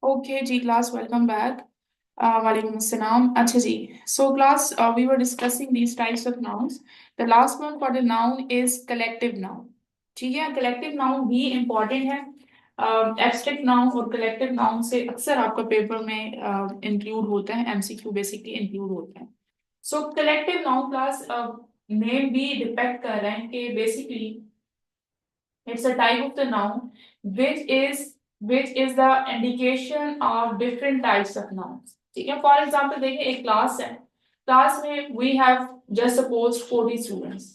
Okay जी class welcome back. वालेकुम अस्सलाम। अच्छा जी, so class we were discussing these types of nouns. The last one for the noun is collective noun. ठीक है, collective noun भी इम्पॉर्टेंट है। एब्स्ट्रैक्ट नाउन और कलेक्टिव नाउन से अक्सर आपका पेपर में इंक्लूड होता है, एमसीक्यू बेसिकली इंक्लूड होता है। सो कलेक्टिव नाउन क्लास नेम भी डिपेक्ट कर रहे हैं कि basically it's a type of the noun which is the indication of different types of nouns. ठीक है, फॉर एग्जाम्पल देखिए एक क्लास है, क्लास में we have just suppose 40 students.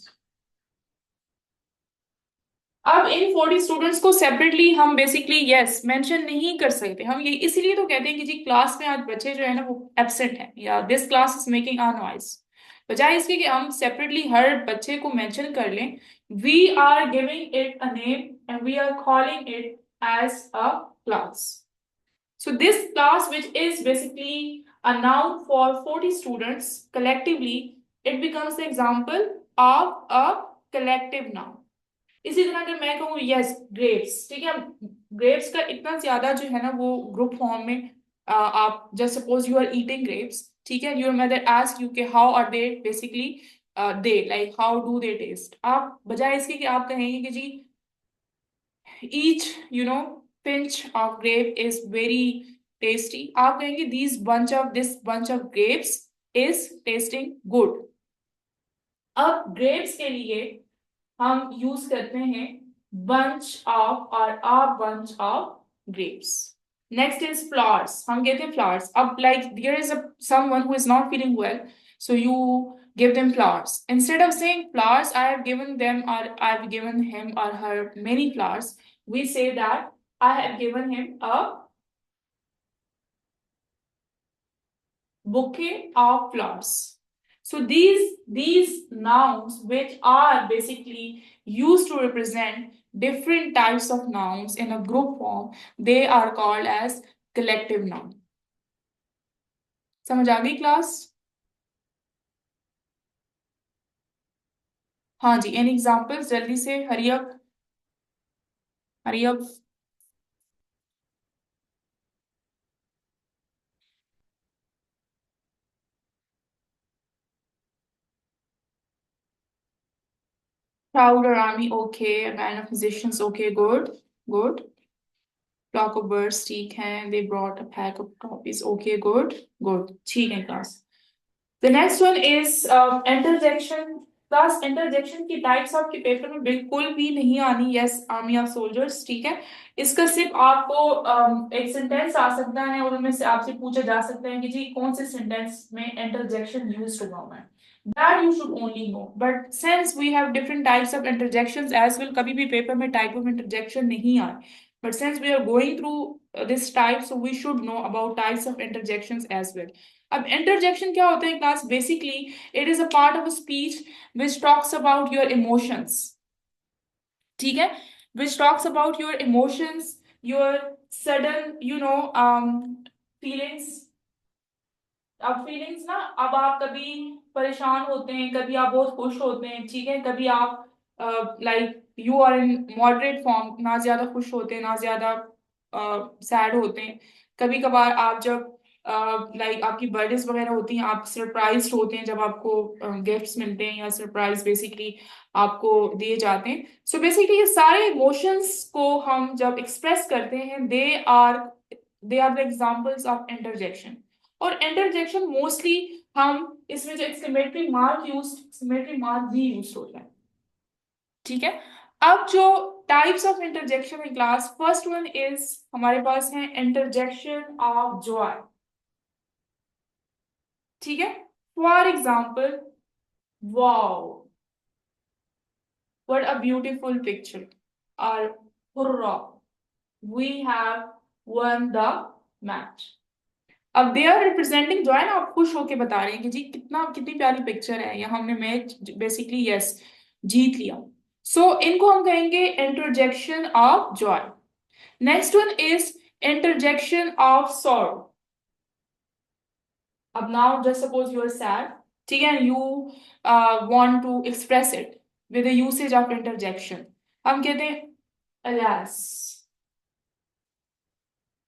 अब इन 40 स्टूडेंट्स को सेपरेटली हम बेसिकली यस मेंशन नहीं कर सकते। हम ये इसीलिए तो कहते हैं कि जी क्लास में आज बच्चे जो है ना वो एब्सेंट है या this class is making a noise. बजाय इसके कि हम सेपरेटली हर बच्चे को मेंशन कर लें, we are giving it a name and we are calling it as a class. So this class, which is basically a noun for 40 students collectively, it becomes the example of a collective noun. इसी तरह अगर मैं कहूँ yes grapes, ठीक है, grapes का इतना ज्यादा जो है ना वो ग्रुप फॉर्म में आप just suppose you are eating grapes, ठीक है, योर मदर आस्क यू के how are they basically, they like how do they taste. आप बजाय इसके कि आप कहेंगे कि जी each pinch of grape is very tasty, आप कहेंगे this bunch of grapes is tasting good। अब grapes के लिए हम यूज करते हैं bunch of और a bunch of grapes। Next is flowers, हम कहते हैं flowers। अब like there is a someone who is not feeling well, so you give them flowers। Instead of saying flowers, I have given them or I have given him or her many flowers, we say that I have given him a bouquet of flowers। So these nouns which are basically used to represent different types of nouns in a group form, they are called as collective noun। समझ आ गई class? हाँ जी, N examples जल्दी से, hurry up hurry up. Crowd or army, okay, a band of musicians, okay, good। Flock of birds, ठीक है, they brought a pack of copies, okay, good, ठीक है class. The next one is interjection। Class interjection की types आपके paper में बिल्कुल भी नहीं आनी, यस आर्मी ऑफ सोल्जर्स, ठीक है। इसका सिर्फ आपको एक सेंटेंस आ सकता है और उनमें से आपसे पूछा जा सकता है कि जी कौन से सेंटेंस में इंटरजेक्शन यूज हुआ है। That you should only know, but since we have different types of interjections as well, कभी भी पेपर में type of interjection नहीं आए, but since we are going through this type, so we should know about types of interjections as well। अब interjection क्या होता है class? Basically it is a part of speech which talks about your emotions, ठीक है, which talks about your emotions, your sudden feelings. अब feelings ना, अब आप कभी परेशान होते हैं, कभी आप बहुत खुश होते हैं, ठीक है, कभी आप like you are in moderate form, ना ज्यादा खुश होते हैं ना ज्यादा सैड होते हैं। कभी कभार आप जब लाइक आपकी बर्थडेज वगैरह होती हैं, आप सरप्राइज होते हैं जब आपको गिफ्ट्स मिलते हैं या सरप्राइज बेसिकली आपको दिए जाते हैं। सो बेसिकली ये सारे इमोशंस को हम जब एक्सप्रेस करते हैं, they are the examples of interjection. और इंटरजेक्शन मोस्टली हम इसमें जो एक्सक्लेमेटरी मार्क भी यूज होता है, ठीक है। अब जो टाइप्स ऑफ इंटरजेक्शन है क्लास, फर्स्ट वन इज हमारे पास है इंटरजेक्शन ऑफ जॉय, ठीक है। For example, wow what a beautiful picture, और hurrah we have won the match. अब दे आर रिप्रेजेंटिंग जो है ना, आप खुश होके बता रहे हैं कि जी कितनी प्यारी पिक्चर है या हमने मैच बेसिकली यस जीत लिया। सो इनको हम कहेंगे interjection of joy. Next one is interjection of sorrow. अब now just suppose you are sad, ठीक है, you want to express it with the usage of interjection. हम कहते हैं alas,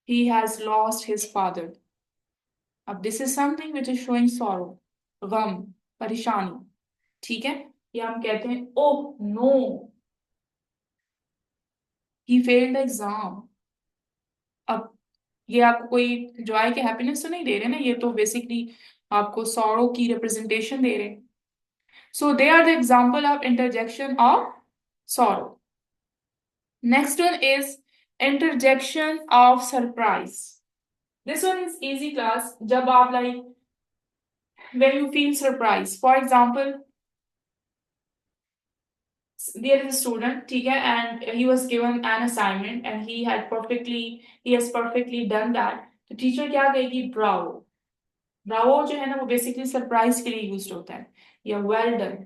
he has lost his father. अब this is something which is showing sorrow, गम, परेशानी, ठीक है। या हम कहते हैं oh no, he failed the exam. अब ये आपको कोई जॉय के हैप्पीनेस तो नहीं दे रहे ना, ये तो बेसिकली आपको सॉरो की रिप्रेजेंटेशन दे रहे हैं। So they are the example of interjection of sorrow. Next one is interjection of surprise. This one is easy class, जब आप like when you feel surprise, for example there is a student, ठीक है, and he was given an assignment and he has perfectly done that, तो teacher क्या कहेगी, Bravo. Bravo जो है ना वो बेसिकली सरप्राइज के लिए यूज होता है, या वेल डन।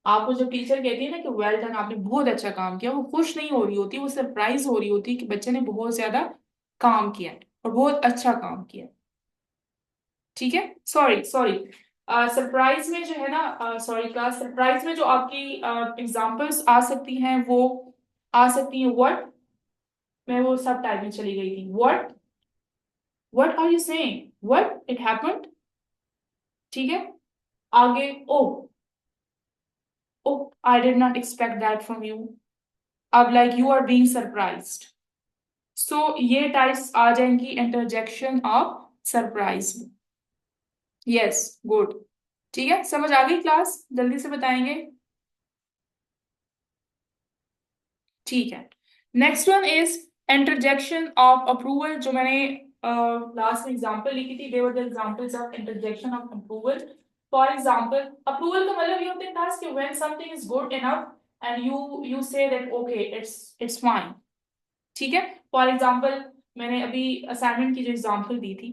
आपको जब टीचर कहती है ना कि वेल डन, आपने बहुत अच्छा काम किया, वो खुश नहीं हो रही होती, वो सरप्राइज हो रही होती कि बच्चे ने बहुत ज्यादा काम किया है और बहुत अच्छा काम किया, ठीक है। सॉरी सॉरी, सरप्राइज में जो है ना, सॉरी क्लास, सरप्राइज में जो आपकी एग्जांपल्स आ सकती हैं वो आ सकती हैं व्हाट, मैं वो सब टाइप में चली गई थी, what are you saying, what it happened, ठीक है। आगे oh, oh I did not expect that from you. अब like you are being surprised. So ये टाइप्स आ जाएंगी इंटरजेक्शन ऑफ सरप्राइज में। यस, गुड, ठीक है, समझ आ गई क्लास, जल्दी से बताएंगे, ठीक है। Next one is interjection of approval, जो मैंने लास्ट में एग्जांपल लिखी थी, they were the examples of interjection of approval. For example approval का मतलब ये होता है टास्क कि when something is good enough and you say that okay it's fine, ठीक है। फॉर एग्जांपल मैंने अभी असाइनमेंट की जो एग्जांपल दी थी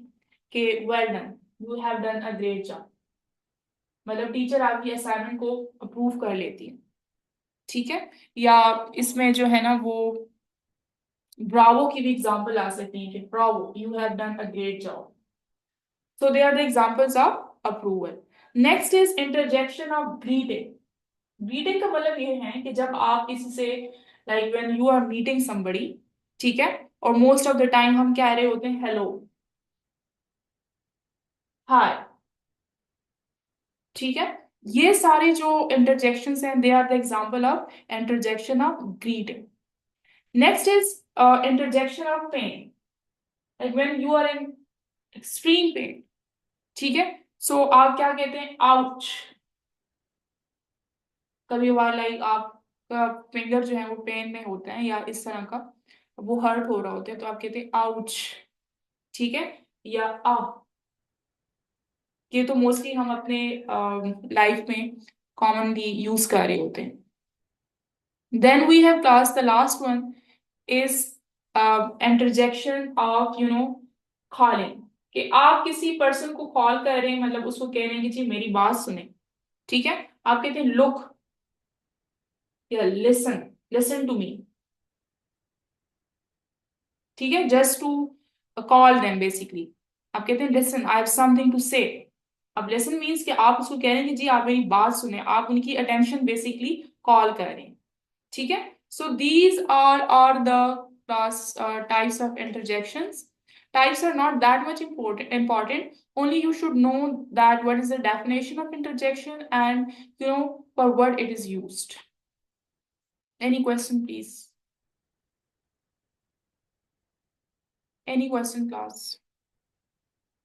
कि well done, you have done a great job, मतलब टीचर आपकी असाइनमेंट को अप्रूव कर लेती है, ठीक है। या इसमें जो है ना वो ब्रावो की भी एग्जांपल आ सकती है कि bravo you have done a great job. So they are the examples of approval. Next is interjection of greeting. Greeting का मतलब ये है कि जब आप किसी से like when you are meeting somebody, ठीक है, और मोस्ट ऑफ द टाइम हम कह रहे होते हैं हेलो, हाय, ठीक है। ये सारे जो इंटरजेक्शंस हैं they are the example of interjection of greeting. Next is interjection of pain, like when you are in extreme pain, ठीक है। सो आप क्या कहते हैं, आउच। कभी बार लाइक आपका फिंगर जो है वो पेन में होता है या इस तरह का, वो हर्ट हो रहा होता है, तो आप कहते हैं आउच, ठीक है। या आ, ये तो मोस्टली हम अपने लाइफ में कॉमनली यूज कर रहे होते हैं। Then we have class the last one is interjection of calling, कि आप किसी पर्सन को कॉल कर रहे हैं, मतलब उसको कह रहे हैं कि जी मेरी बात सुने, ठीक है। आप कहते हैं लुक या लिसन, लिसन टू मी, ठीक है, just to call them basically. आप कहते हैं listen I have something to say. अब लिसन मीन्स कि आप उसको कह रहे हैं कि जी आप मेरी बात सुने, आप उनकी अटेंशन बेसिकली कॉल कर रहे हैं, ठीक है। So these are the class types of interjections. Types are not that much important. Only you should know that what is the definition of interjection and for what it is used. Any question, please? Any question, class,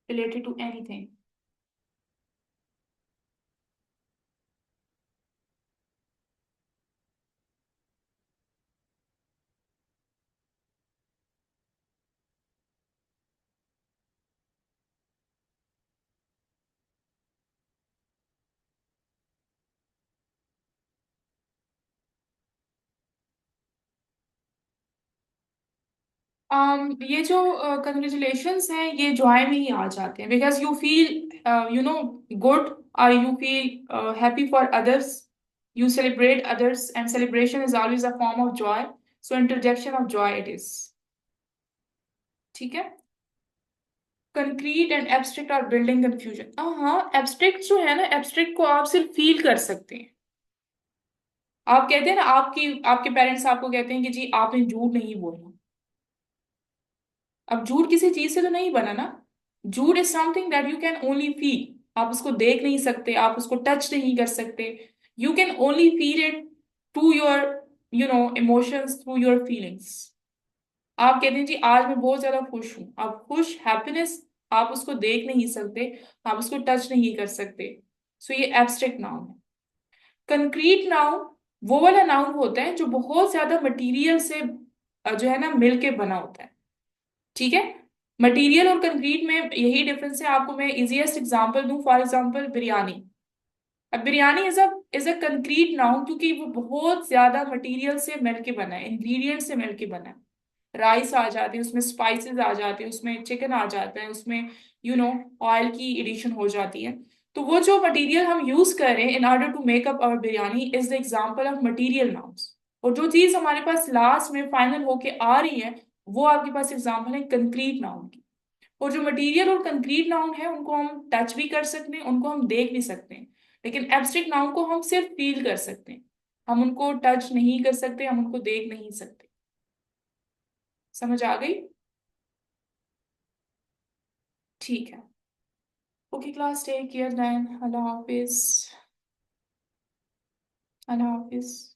related to anything? ये जो congratulations हैं ये Joy में ही आ जाते हैं, because you feel good, और you feel happy for others, you celebrate others, and celebration is always a form of joy. So interjection of joy it is, ठीक है। Concrete and abstract are building confusion. हाँ, abstract जो है ना, abstract को आप सिर्फ फील कर सकते हैं। आप कहते हैं ना, आपके पेरेंट्स आपको कहते हैं कि जी आपने झूठ नहीं बोलना, अब झूठ किसी चीज से तो नहीं बना ना। झूठ is something that you can only feel. आप उसको देख नहीं सकते, आप उसको टच नहीं कर सकते। You can only feel it to your emotions, through your feelings. आप कहते हैं जी आज मैं बहुत ज्यादा खुश हूं, आप खुश, हैप्पीनेस, आप उसको देख नहीं सकते, आप उसको टच नहीं कर सकते। सो ये एब्स्ट्रैक्ट नाउन है। कंक्रीट नाउन वो वाला नाउन होता है जो बहुत ज्यादा मटेरियल से जो है ना मिलके बना होता है। ठीक है। मटेरियल और कंक्रीट में यही डिफरेंस है। आपको मैं इजीएस्ट एग्जांपल दूं, फॉर एग्जांपल बिरयानी। अब biryani is a concrete noun क्योंकि वो बहुत ज्यादा मटेरियल से मिलके बना है, इंग्रेडिएंट से मिलके बना है। राइस आ जाते हैं उसमें, स्पाइसेस आ जाते हैं उसमें, चिकन आ जाता है उसमें, ऑयल की एडिशन हो जाती है। तो वो जो मटेरियल हम यूज कर रहे हैं in order to make up our biryani is the example of material nouns. और जो चीज हमारे पास लास्ट में फाइनल होके आ रही है वो आपके पास एग्जांपल है कंक्रीट नाउन की। और जो मटेरियल और कंक्रीट नाउन है उनको हम टच भी कर सकते हैं, उनको हम देख भी सकते हैं। लेकिन एब्स्ट्रैक्ट नाउन को हम सिर्फ फील कर सकते हैं, हम उनको टच नहीं कर सकते, हम उनको देख नहीं सकते। समझ आ गई? ठीक है। Okay class, take care then. अल्लाह हाफिज। अल्लाह हाफिज।